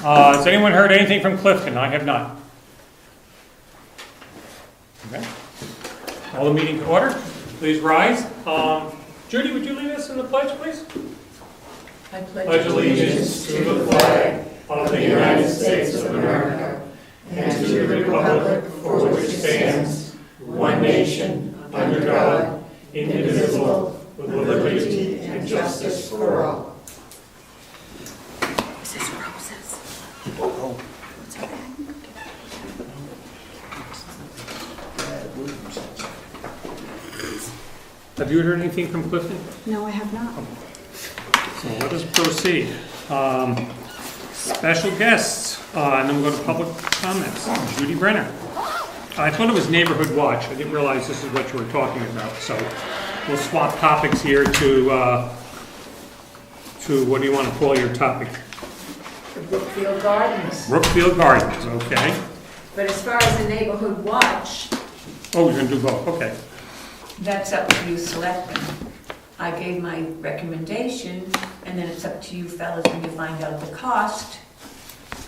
Has anyone heard anything from Clifton? I have not. Okay. Call the meeting to order. Please rise. Judy, would you lead us in the pledge, please? I pledge allegiance to the flag of the United States of America and to the republic for which it stands, one nation, under God, indivisible, with liberty and justice for all. This is Rose's. Oh, it's okay. Have you heard anything from Clifton? No, I have not. So let us proceed. Special guests, and then we'll go to public comments. Judy Brenner. I thought it was Neighborhood Watch. I didn't realize this is what you were talking about. So we'll swap topics here to what do you want to call your topic? The Brookfield Gardens. Brookfield Gardens, okay. But as far as the Neighborhood Watch, Oh, we're going to do both, okay. that's up to you selectmen. I gave my recommendation, and then it's up to you fellas when you find out the cost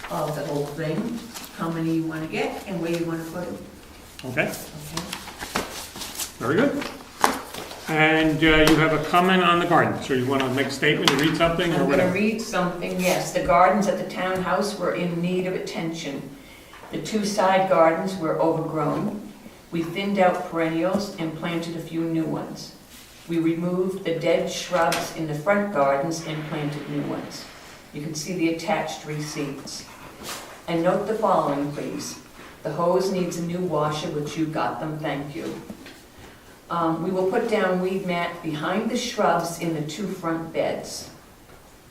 of the whole thing, how many you want to get, and where you want to put them. Okay, Okay? very good. And you have a comment on the gardens, or you want to make a statement, or read something, or I'm going to whatever? read something, yes. The gardens at the townhouse were in need of attention. The two side gardens were overgrown. We thinned out perennials and planted a few new ones. We removed the dead shrubs in the front gardens and planted new ones. You can see the attached receipts. And note the following, please. The hose needs a new washer, which you got them, thank you. We will put down weed mat behind the shrubs in the two front beds.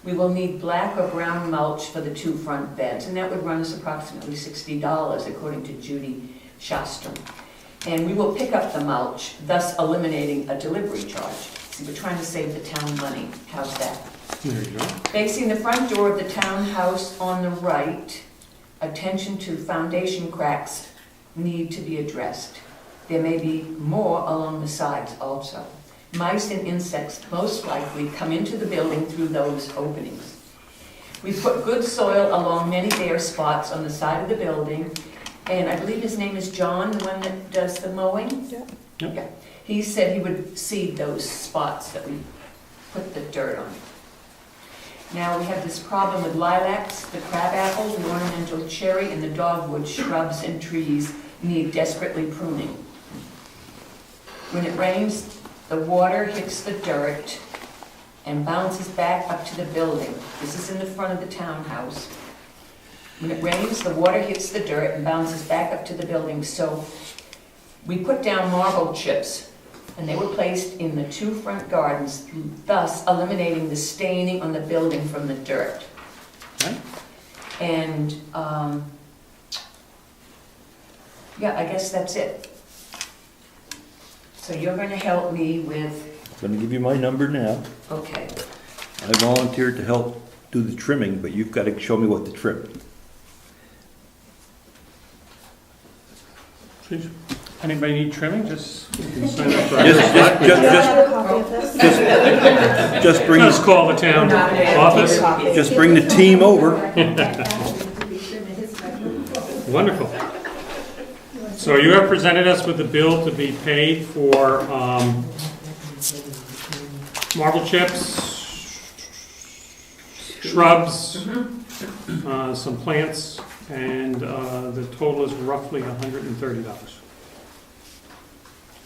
We will need black or brown mulch for the two front beds, and that would run us approximately $60, according to Judy Shastrom. And we will pick up the mulch, thus eliminating a delivery charge. See, we're trying to save the town money. How's that? There you go. Facing the front door of the townhouse on the right, attention to foundation cracks need to be addressed. There may be more along the sides also. Mice and insects most likely come into the building through those openings. We put good soil along many bare spots on the side of the building, and I believe his name is John, the one that does the mowing? Yeah. Yep. Yeah. He said he would seed those spots that we put the dirt on. Now, we have this problem with lilacs, the crabapple, the ornamental cherry, and the dogwood shrubs and trees need desperately pruning. When it rains, the water hits the dirt and bounces back up to the building. This is in the front of the townhouse. When it rains, the water hits the dirt and bounces back up to the building. So we put down marble chips, and they were placed in the two front gardens, thus eliminating the staining on the building from the dirt. Okay. And, yeah, I guess that's it. So you're gonna help me with, I'm gonna give you my number now. okay, I volunteered to help do the trimming, but you've got to show me what to trim. Please. Anybody need trimming? Just you can sign up for Just have a copy of this? just bring, Just call the town office. just bring the team over. Wonderful. So you have presented us with a bill to be paid for marble chips, shrubs, some plants, and the total is roughly $130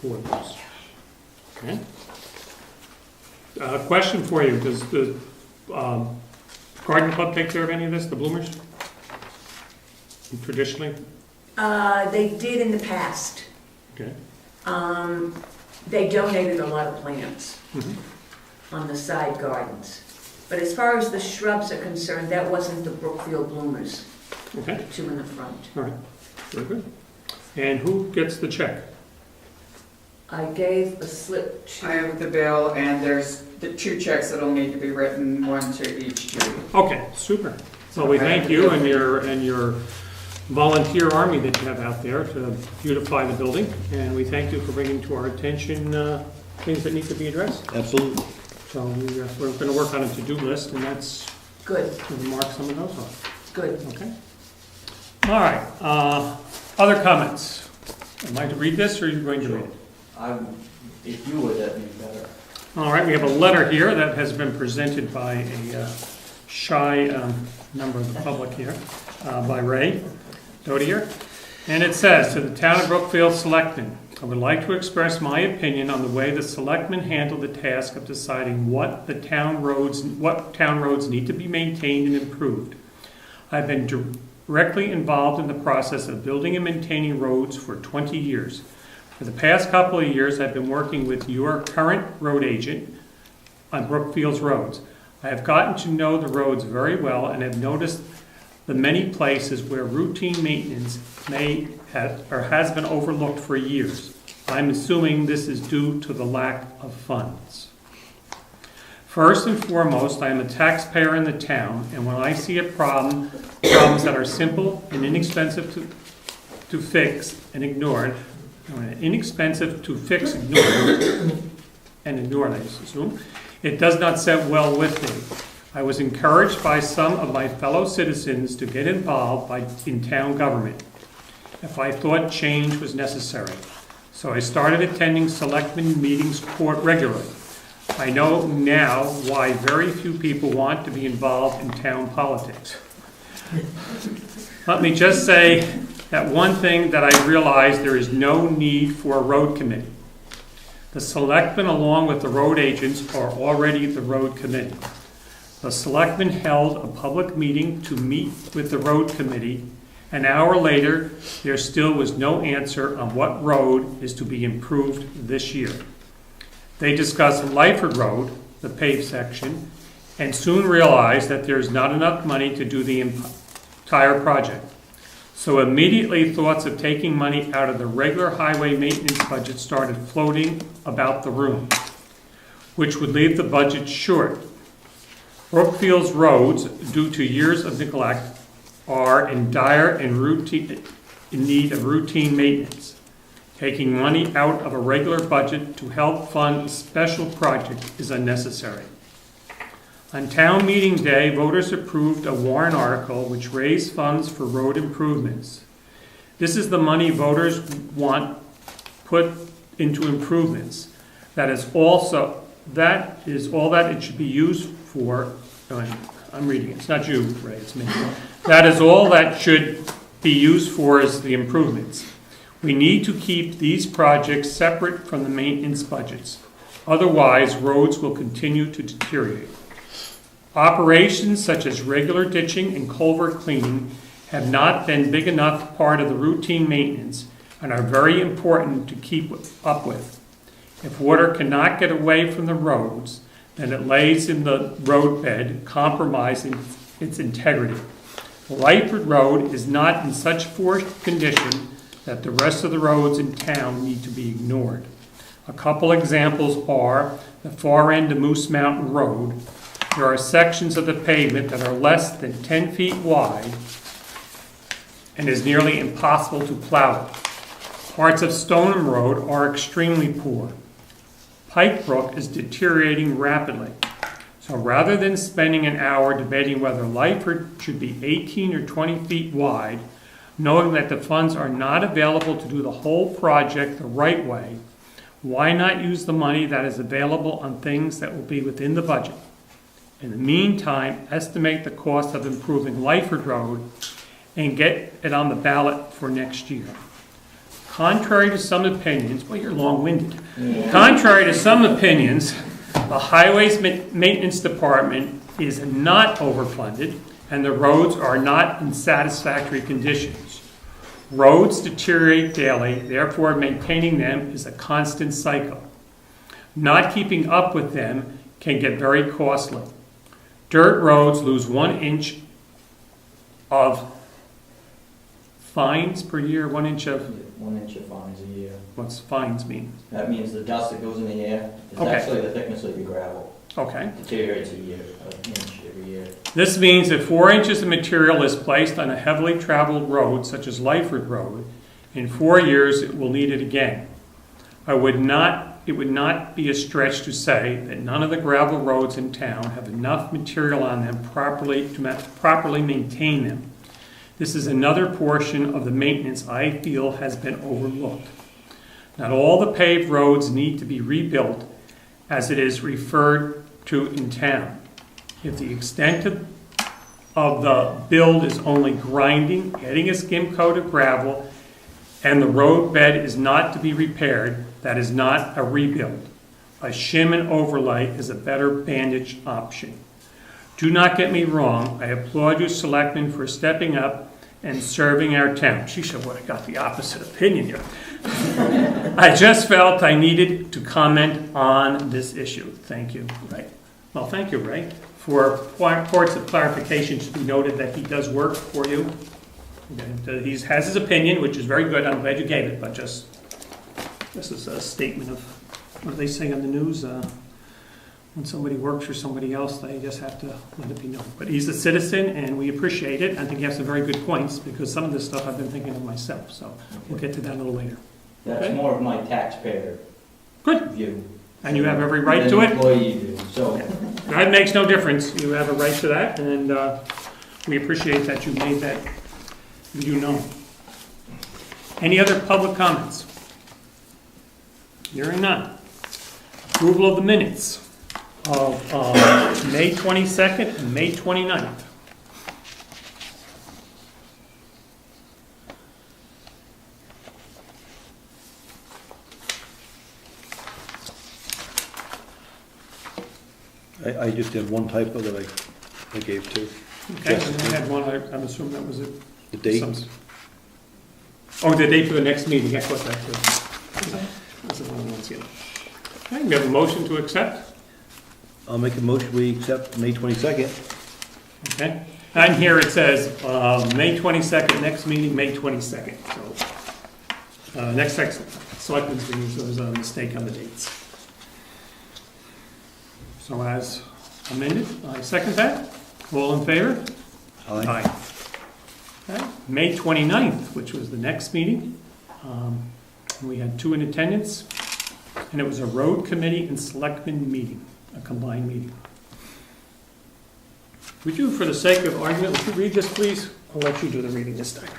for those. Okay. Question for you: does the garden club take care of any of this? The bloomers, traditionally. they did in the past. Okay. They donated a lot of plants on the side gardens. But as far as the shrubs are concerned, that wasn't the Brookfield bloomers, Okay. the two in the front. All right. Very good. And who gets the check? I gave a slip I to, have the bill, and there's the two checks that'll need to be written, one to each Judy. Okay, super. Well, we thank you and your volunteer army that you have out there to beautify the building, and we thank you for bringing to our attention things that need to be addressed. Absolutely. So we're going to work on a to-do list, and that's good. going to mark some of those off. Good. Okay. All right, other comments? Am I to read this, or are you going to read it? If you would, that'd be better. All right, we have a letter here that has been presented by a shy member of the public here, by Ray Dodier. And it says, "To the Town of Brookfield Selectmen, I would like to express my opinion on the way the selectmen handle the task of deciding what town roads need to be maintained and improved. I've been directly involved in the process of building and maintaining roads for 20 years. For the past couple of years, I've been working with your current road agent on Brookfield's roads. I have gotten to know the roads very well and have noticed the many places where routine maintenance has been overlooked for years. I'm assuming this is due to the lack of funds. First and foremost, I am a taxpayer in the town, and when I see problems that are simple and inexpensive to fix and ignored, ignored, I assume, it does not sit well with me. I was encouraged by some of my fellow citizens to get involved in town government if I thought change was necessary. So I started attending selectmen meetings regularly. I know now why very few people want to be involved in town politics. Let me just say that one thing that I realized, there is no need for a road committee. The selectmen, along with the road agents, are already the road committee. The selectmen held a public meeting to meet with the road committee. An hour later, there still was no answer on what road is to be improved this year. They discussed Lyford Road, the paved section, and soon realized that there is not enough money to do the entire project. So immediately thoughts of taking money out of the regular highway maintenance budget started floating about the room, which would leave the budget short. Brookfield's roads, due to years of neglect, are in dire and in need of routine maintenance. Taking money out of a regular budget to help fund a special project is unnecessary. On town meeting day, voters approved a warrant article which raised funds for road improvements. This is the money voters want put into improvements. That is all that it should be used for. I'm reading it. It's not you, Ray, it's me. That is all that should be used for is the improvements. We need to keep these projects separate from the maintenance budgets. Otherwise, roads will continue to deteriorate. Operations such as regular ditching and culvert cleaning have not been big enough part of the routine maintenance and are very important to keep up with. If water cannot get away from the roads, then it lays in the roadbed, compromising its integrity. Lyford Road is not in such poor condition that the rest of the roads in town need to be ignored. A couple examples are the far end of Moose Mountain Road. There are sections of the pavement that are less than 10 feet wide and is nearly impossible to plow it. Parts of Stoneham Road are extremely poor. Pike Brook is deteriorating rapidly. So rather than spending an hour debating whether Lyford should be 18 or 20 feet wide, knowing that the funds are not available to do the whole project the right way, why not use the money that is available on things that will be within the budget? In the meantime, estimate the cost of improving Lyford Road and get it on the ballot for next year. Contrary to some opinions, well, you're long-winded. Contrary to some opinions, the Highways Maintenance Department is not overfunded and the roads are not in satisfactory conditions. Roads deteriorate daily, therefore maintaining them is a constant cycle. Not keeping up with them can get very costly. Dirt roads lose 1 inch of fines per year, 1 inch of... 1 inch of fines a year. What's fines mean? That means the dust that goes in the air is Okay. actually the thickness of your gravel. Okay. Deteriorates a year, an inch every year. This means if 4 inches of material is placed on a heavily traveled road, such as Lyford Road, in 4 years it will need it again. I would not it would not be a stretch to say that none of the gravel roads in town have enough material on them to properly maintain them. This is another portion of the maintenance I feel has been overlooked. Not all the paved roads need to be rebuilt as it is referred to in town. If the extent of the build is only grinding, adding a skim coat of gravel, and the road bed is not to be repaired, that is not a rebuild. A shim and overlay is a better bandage option. Do not get me wrong, I applaud you selectmen for stepping up and serving our town. She should have got the opposite opinion here. I just felt I needed to comment on this issue. Thank you, Ray. Well, thank you, Ray. For points of clarification, should be noted that he does work for you. He has his opinion, which is very good. I'm glad you gave it, but just this is a statement of what do they say on the news? When somebody works for somebody else, they just have to let it be known. But he's a citizen, and we appreciate it. I think he has some very good points, because some of this stuff I've been thinking of myself. So we'll get to that a little later. That's Okay. more of my taxpayer Good. view. And you have every right Than to it. employee do, so. That makes no difference. You have a right to that, and we appreciate that you made that you know. Any other public comments? Hearing none. Approval of the minutes of May 22nd and May 29th. I just had one typo that I gave to. Okay, and then I had one, I'm assuming that was it. The date. Oh, the date for the next meeting, I caught that too. That's the one I want to see. Okay, we have a motion to accept. I'll make a motion, we accept May 22nd. Okay, and here it says, May 22nd, next meeting, May 22nd. So, next selectmen's meeting, so there's a mistake on the dates. So as amended, I second that. All in favor? Aye. Okay. May 29th, which was the next meeting, we had 2 in attendance, and it was a road committee and selectmen meeting, a combined meeting. Would you, for the sake of argument, would you read this, please? I'll let you do the reading this time.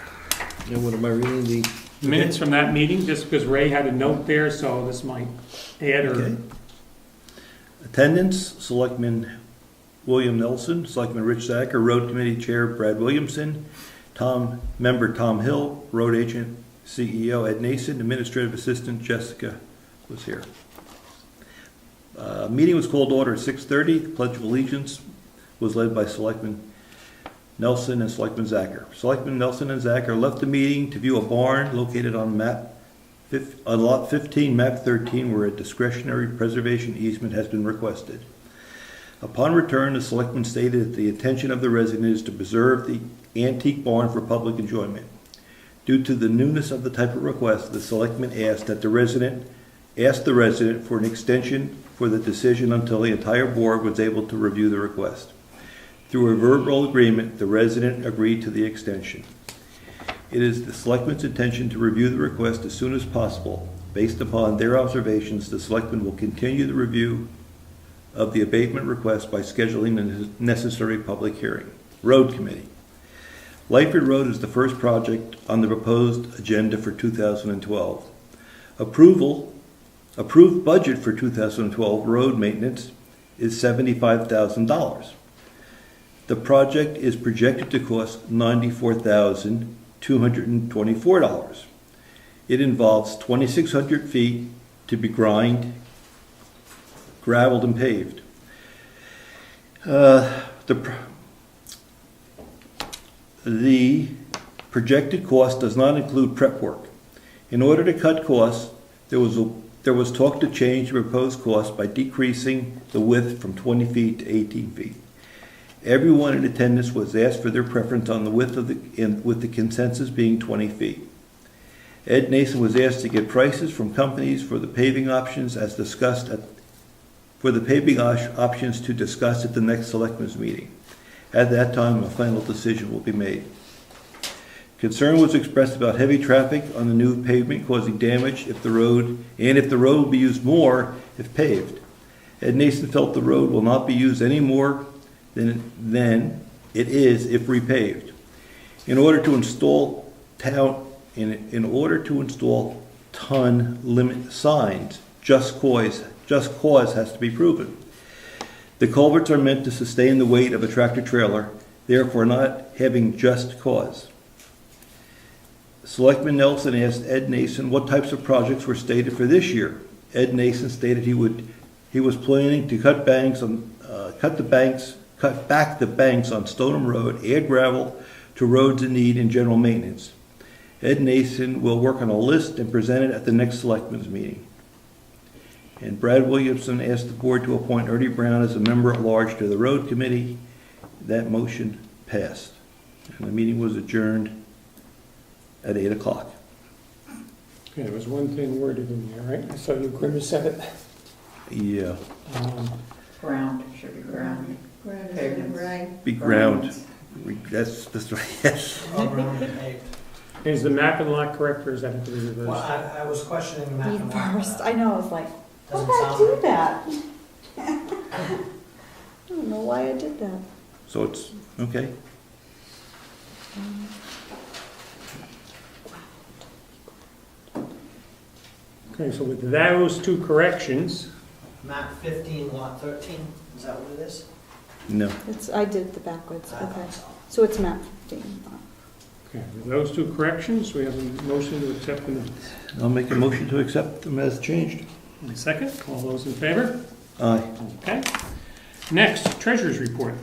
And what am I reading? The Minutes from that meeting, just because Ray had a note there, so this might add or... Okay. Attendance, Selectman William Nelson, Selectman Rich Zacher, Road Committee Chair Brad Williamson, Member Tom Hill, Road Agent CEO Ed Nason, Administrative Assistant Jessica was here. Meeting was called to order at 6:30. The Pledge of Allegiance was led by Selectman Nelson and Selectman Zacher. Selectman Nelson and Zacher left the meeting to view a barn located on lot 15, map 13, where a discretionary preservation easement has been requested. Upon return, the selectmen stated that the intention of the resident is to preserve the antique barn for public enjoyment. Due to the newness of the type of request, the selectmen asked the resident for an extension for the decision until the entire board was able to review the request. Through a verbal agreement, the resident agreed to the extension. It is the selectmen's intention to review the request as soon as possible. Based upon their observations, the selectmen will continue the review of the abatement request by scheduling the necessary public hearing. Road Committee. Lightford Road is the first project on the proposed agenda for 2012. Approved budget for 2012 road maintenance is $75,000. The project is projected to cost $94,224. It involves 2,600 feet to be grined, gravelled, and paved. The projected cost does not include prep work. In order to cut costs, there was talk to change the proposed cost by decreasing the width from 20 feet to 18 feet. Everyone in attendance was asked for their preference on the width with the consensus being 20 feet. Ed Nason was asked to get prices from companies for the paving options to discuss at the next selectmen's meeting. At that time, a final decision will be made. Concern was expressed about heavy traffic on the new pavement causing damage if the road will be used more if paved. Ed Nason felt the road will not be used any more than it is if repaved. In order to install ton limit signs, just cause has to be proven. The culverts are meant to sustain the weight of a tractor trailer, therefore not having just cause. Selectman Nelson asked Ed Nason what types of projects were stated for this year. Ed Nason stated he was planning to cut back the banks on Stoneham Road, add gravel to roads in need and general maintenance. Ed Nason will work on a list and present it at the next Selectmen's meeting. And Brad Williamson asked the board to appoint Ernie Brown as a member at large to the road committee. That motion passed. And the meeting was adjourned at 8 o'clock. Okay, there was one thing worded in there, right? I saw you grimace at it. Yeah, Ground, should be ground. Pavements. be ground. That's right, yes. All around and paved. Is the map and lot correct, or is that the reverse? Well, I was questioning the map and lot. Reversed, I know, I was like, Doesn't how'd I sound do right. that? I don't know why I did that. So it's, okay. Okay, so with those two corrections, Map 15, lot 13, is that what it is? No. I did the backwards, I okay. thought so. So it's map 15. okay, with those two corrections, we have a motion to accept the minutes. I'll make a motion to accept them as changed. A second, all those in favor? Aye. Okay. Next, treasurer's report.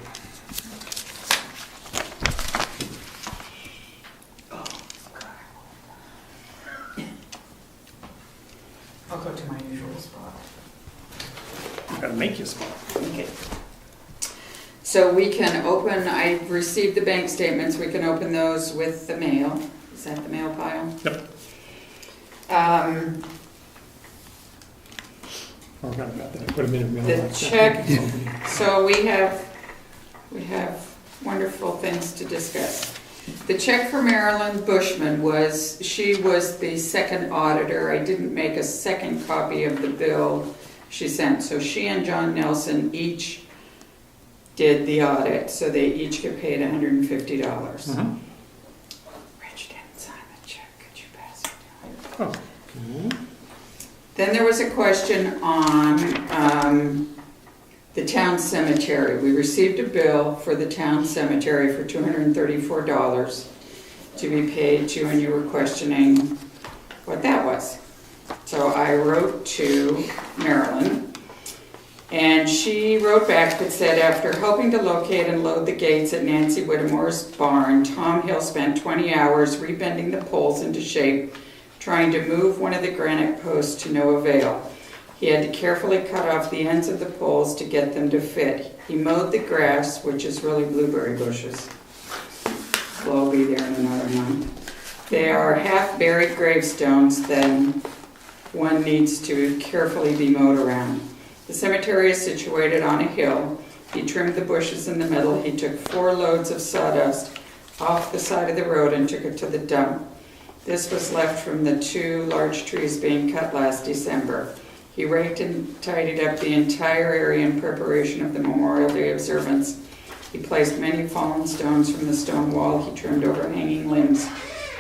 I'll go to my usual spot. Gotta make you smile. Okay. So we can open, I received the bank statements, we can open those with the mail. Is that the mail pile? Yep. Oh, forgot about that. I put them in a The mailbox. check, so we have wonderful things to discuss. The check for Marilyn Bushman she was the second auditor. I didn't make a second copy of the bill she sent. So she and John Nelson each did the audit, so they each get paid $150. Mhm. Rich didn't sign the check, could you pass it down? Oh, okay. Then there was a question on the town cemetery. We received a bill for the town cemetery for $234 to be paid to, and you were questioning what that was. So I wrote to Marilyn, and she wrote back that said, after helping to locate and load the gates at Nancy Whittemore's barn, Tom Hill spent 20 hours rebending the poles into shape, trying to move one of the granite posts to no avail. He had to carefully cut off the ends of the poles to get them to fit. He mowed the grass, which is really blueberry bushes. They'll all be there in another month. They are half-buried gravestones, then one needs to carefully be mowed around. The cemetery is situated on a hill. He trimmed the bushes in the middle. He took 4 loads of sawdust off the side of the road and took it to the dump. This was left from the 2 large trees being cut last December. He raked and tidied up the entire area in preparation of the Memorial Day observance. He placed many fallen stones from the stone wall. He trimmed overhanging limbs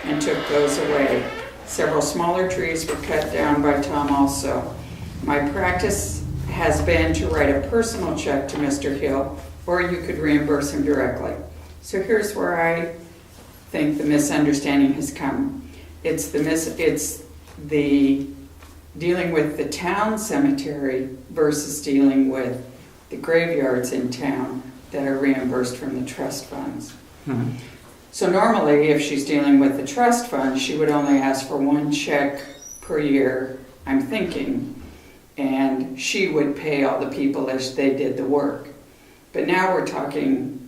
and took those away. Several smaller trees were cut down by Tom also. My practice has been to write a personal check to Mr. Hill, or you could reimburse him directly. So here's where I think the misunderstanding has come. It's the dealing with the town cemetery versus dealing with the graveyards in town that are reimbursed from the trust funds. Mhm. So normally, if she's dealing with the trust fund, she would only ask for 1 check per year, I'm thinking, and she would pay all the people as they did the work. But now we're talking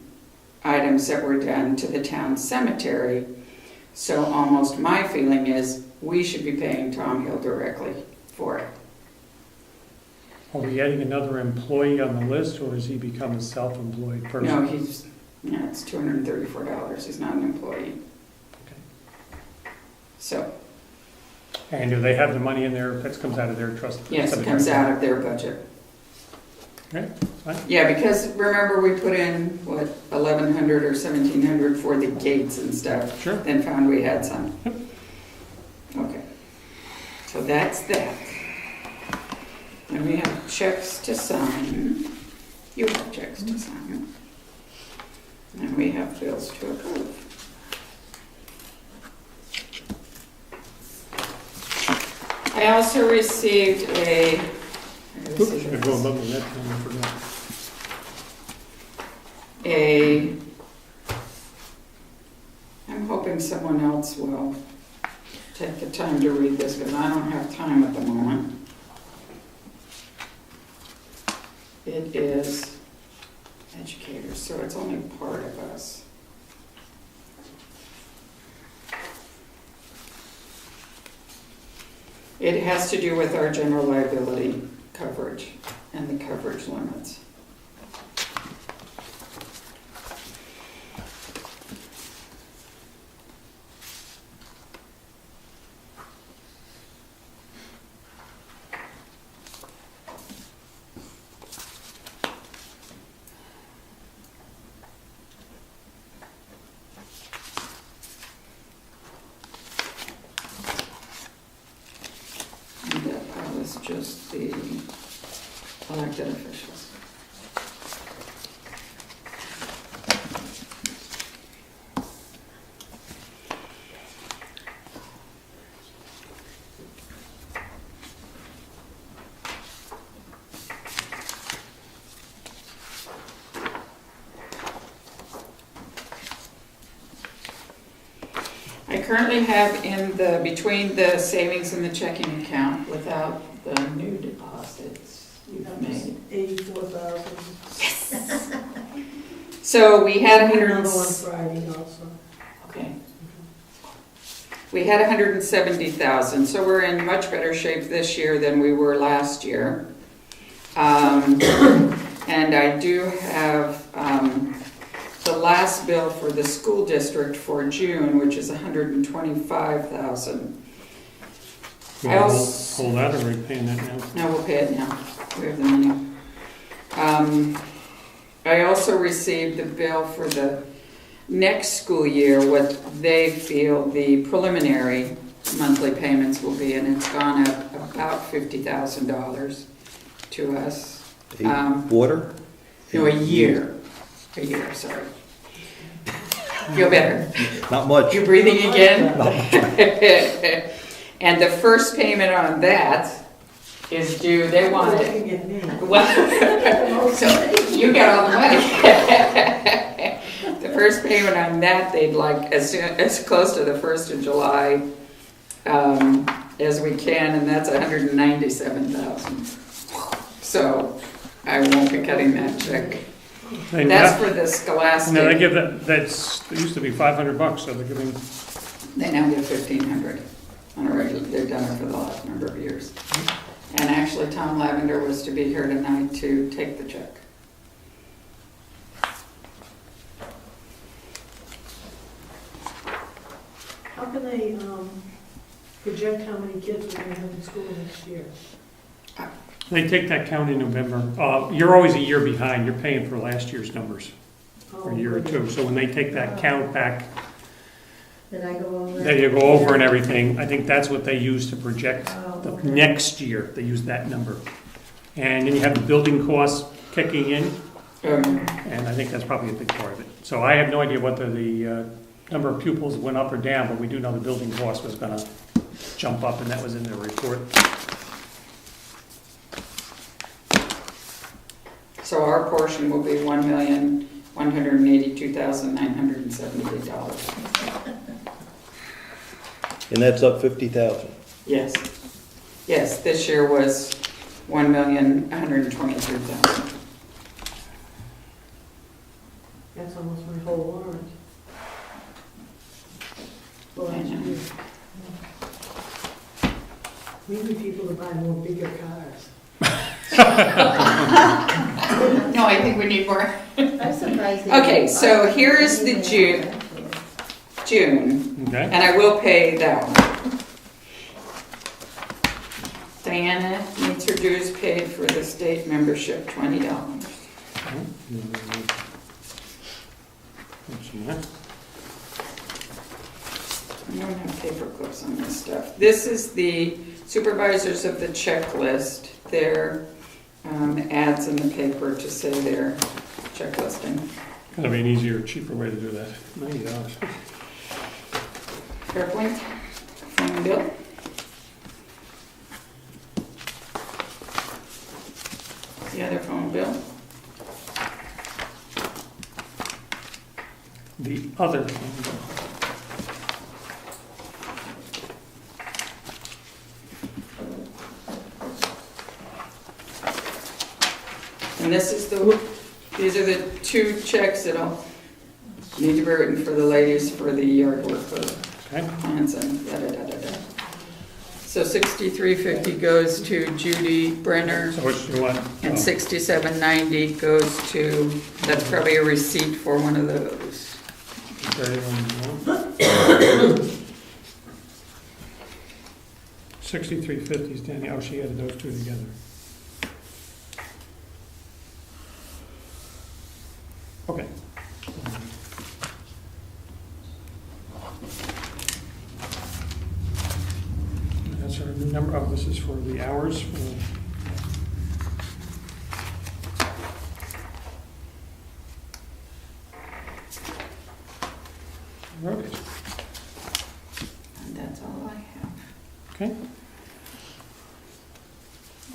items that were done to the town cemetery, so almost my feeling is we should be paying Tom Hill directly for it. Are we adding another employee on the list, or has he become a self-employed person? No, it's $234. He's not an employee. So, And do they have the money in there, that comes out of their trust? yes, it comes out of their budget. Okay, fine. Yeah, because remember we put in, what, 1,100 or 1,700 for the gates and stuff, Sure. then found we had some. Okay, so that's that. And we have checks to sign. You have checks to sign. And we have bills to approve. I also received a, Oops, I go above the net, I forgot. I'm hoping someone else will take the time to read this because I don't have time at the moment. It is educators, so it's only part of us. It has to do with our general liability coverage and the coverage limits. And that pile is just the elected officials. I currently have in the, between the savings and the checking account, without the new deposits you've made. 84,000. So we had Another 100, one Friday also. okay. We had 170,000, so we're in much better shape this year than we were last year. And I do have, the last bill for the school district for June, which is 125,000. I We'll also, hold that, or are we paying that now? no, we'll pay it now. We have the money. I also received the bill for the next school year, what they feel the preliminary monthly payments will be, and it's gone up about $50,000 to us. Water? No, a year, sorry. Feel better? Not much. You're breathing again? And the first payment on that is due, they want it. Looking at me. Well, so you got all the money. The first payment on that, they'd like as close to the 1st of July as we can, and that's 197,000. So I won't be cutting that check. And That's that- for the scholastic. No, they give that, it used to be $500, so they're giving, They now give 1,500 on a regular, they've done it for the last number of years. And actually, Tom Lavender was to be here tonight to take the check. How can they project how many kids we're going to have in school next year? they take that count in November. You're always a year behind, you're paying for last year's numbers, for a year or two. So when they take that count back, Then I go over. that you go over and everything, I think that's what they use to project the Oh, next year, they use that number. And then you have the building costs kicking in, and I think that's probably a big part of it. So I have no idea whether the number of pupils went up or down, but we do know the building cost was gonna jump up, and that was in the report. So our portion will be $1,182,978. And that's up 50,000. Yes. Yes, this year was $1,123,000. That's almost my whole warrant. For last year. Maybe people will buy more bigger cars. No, I think we need more. I'm surprised. they Okay, didn't so buy here is the anything. June, Okay, and I will pay that one. Diana needs her dues paid for the state membership, $20. I don't have paper clips on this stuff. This is the supervisors of the checklist, their ads in the paper to say they're checklisting. Gotta be an easier, cheaper way to do that. $90. SharePoint, phone bill. The other phone bill. The other thing. And this is these are the two checks that'll need to be written for the ladies for the yard work for Okay, plants and da-da-da-da-da. So $63.50 goes to Judy Brenner, so what you want? and $67.90 goes to, that's probably a receipt for one of those. 63.50 is Danny, oh, she added those two together. Okay. That's our new number, oh, this is for the hours for. Right, And that's all I have. okay.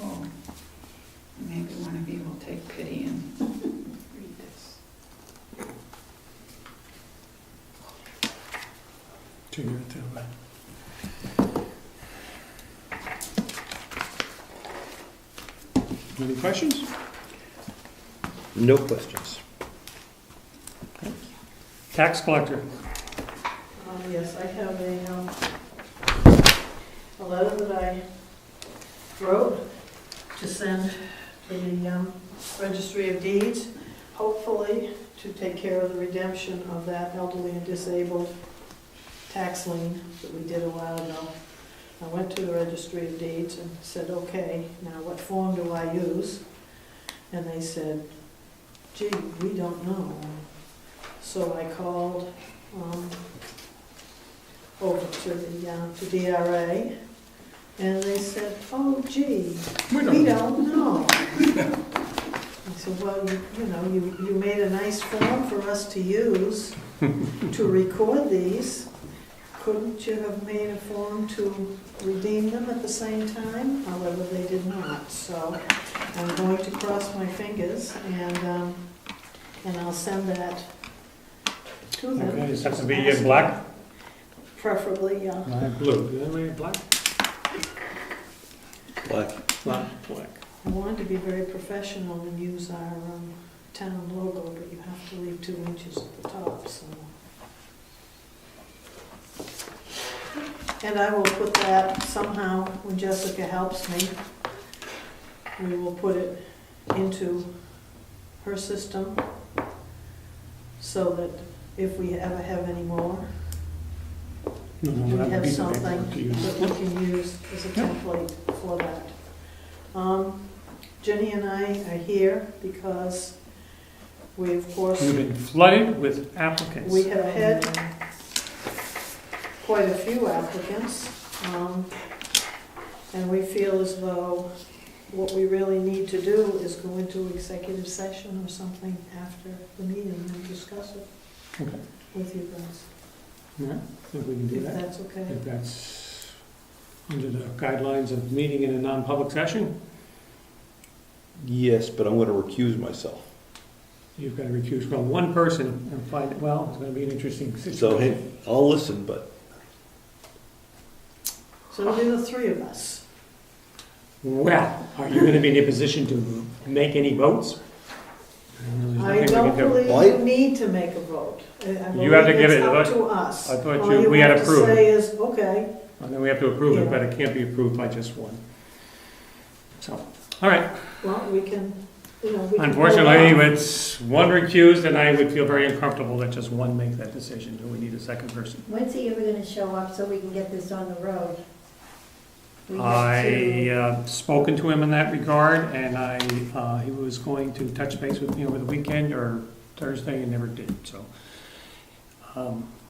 Oh, maybe one of you will take pity and read this. To your, to, any questions? No questions. Tax collector. Yes, I have a letter that I wrote to send to the Registry of Deeds, hopefully to take care of the redemption of that elderly and disabled tax lien that we did a while ago. I went to the Registry of Deeds and said, okay, now what form do I use? And they said, gee, we don't know. So I called over to the to DRA, and they said, oh, gee, we don't know. I said, well, you made a nice form for us to use to record these. Couldn't you have made a form to redeem them at the same time? However, they did not. So I'm going to cross my fingers, and I'll send that to them. Okay, does it have to be in black? Preferably, yeah. Blue, is anybody black? Black. Black. I wanted to be very professional and use our town logo, but you have to leave 2 inches at the top, so. And I will put that somehow, when Jessica helps me, we will put it into her system so that if we ever have any more, No, we we'll have a have piece of paper something to use. that we can use as a template for that. Jenny and I are here because we, of course, We've been flooded with applicants. we have had quite a few applicants, and we feel as though what we really need to do is go into executive session or something after the meeting and discuss it Okay. with you guys, Yeah, I think we can do if that. that's okay. If that's under the guidelines of meeting in a non-public session, Yes, but I'm going to recuse myself. you've got to recuse from one person and find, well, it's going to be an interesting situation. So, hey, I'll listen, but So it'll be the three of us. Well, are you going to be in a position to make any votes? I don't believe Why? you need to make a vote. I You have to believe give it's it a up vote. to us. I thought All we had have to approved. say is, okay, And then we have to approve it, Yeah. but it can't be approved by just one. So, all right, well, we can, you know, we could go Unfortunately, off. it's one recused, and I would feel very uncomfortable that just one make that decision. Do we need a second person? When's he ever gonna show up so we can get this on the road? We have I to- spoken to him in that regard, and he was going to touch base with me over the weekend or Thursday and never did, so.